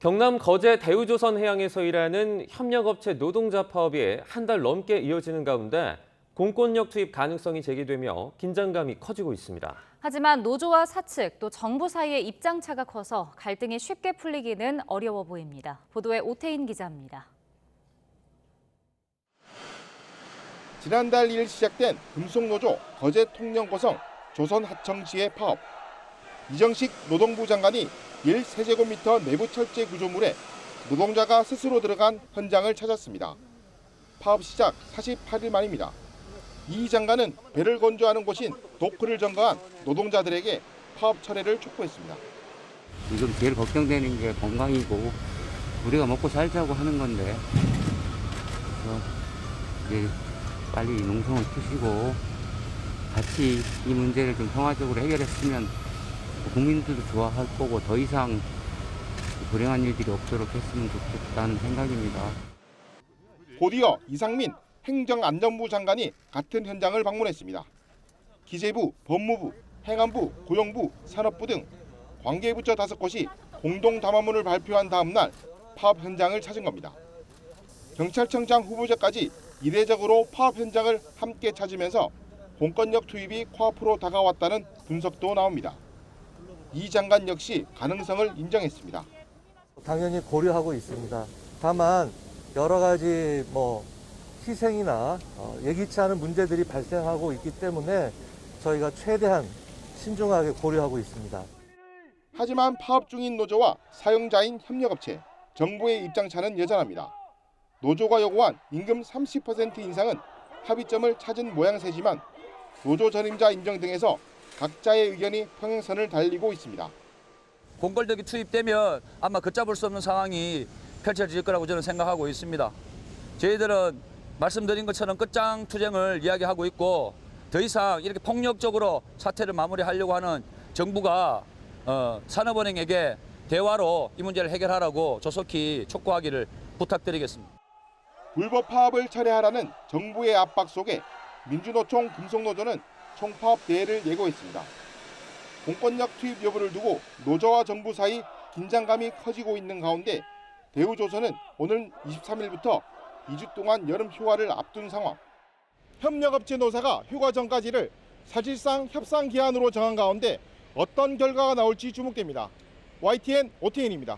경남 거제 대우조선해양에서 일하는 협력업체 노동자 파업이 한 달 넘게 이어지는 가운데 공권력 투입 가능성이 제기되며 긴장감이 커지고 있습니다. 하지만 노조와 사측 또 정부 사이의 입장차가 커서 갈등이 쉽게 풀리기는 어려워 보입니다. 보도에 오태인 기자입니다. 지난달 1일 시작된 금속노조 거제 통영고성 조선하청시의 파업. 이정식 노동부 장관이 1세제곱미터 내부 철제 구조물에 노동자가 스스로 들어간 현장을 찾았습니다. 파업 시작 48일 만입니다. 이 장관은 배를 건조하는 곳인 도크를 점거한 노동자들에게 파업 철회를 촉구했습니다. 지금 제일 걱정되는 게 건강이고 우리가 먹고 살자고 하는 건데 그래서 이제 빨리 농성을 푸시고 같이 이 문제를 좀 평화적으로 해결했으면 국민들도 좋아할 거고 더 이상 불행한 일들이 없도록 했으면 좋겠다는 생각입니다. 곧이어 이상민 행정안전부 장관이 같은 현장을 방문했습니다. 기재부, 법무부, 행안부, 고용부, 산업부 등 관계부처 5곳이 공동 담화문을 발표한 다음 날 파업 현장을 찾은 겁니다. 경찰청장 후보자까지 이례적으로 파업 현장을 함께 찾으면서 공권력 투입이 코앞으로 다가왔다는 분석도 나옵니다. 이 장관 역시 가능성을 인정했습니다. 당연히 고려하고 있습니다. 다만 여러 가지 희생이나 예기치 않은 문제들이 발생하고 있기 때문에 저희가 최대한 신중하게 고려하고 있습니다. 하지만 파업 중인 노조와 사용자인 협력업체, 정부의 입장차는 여전합니다. 노조가 요구한 임금 30% 인상은 합의점을 찾은 모양새지만 노조 전임자 인정 등에서 각자의 의견이 평행선을 달리고 있습니다. 공권력이 투입되면 아마 걷잡을 수 없는 상황이 펼쳐질 거라고 저는 생각하고 있습니다. 저희들은 말씀드린 것처럼 끝장 투쟁을 이야기하고 있고 더 이상 이렇게 폭력적으로 사태를 마무리하려고 하는 정부가 산업은행에게 대화로 이 문제를 해결하라고 조속히 촉구하기를 부탁드리겠습니다. 불법 파업을 철회하라는 정부의 압박 속에 민주노총 금속노조는 총파업 대회를 예고했습니다. 공권력 투입 여부를 두고 노조와 정부 사이 긴장감이 커지고 있는 가운데 대우조선은 오늘 23일부터 2주 동안 여름 휴가를 앞둔 상황. 협력업체 노사가 휴가 전까지를 사실상 협상 기한으로 정한 가운데 어떤 결과가 나올지 주목됩니다. YTN 오태인입니다.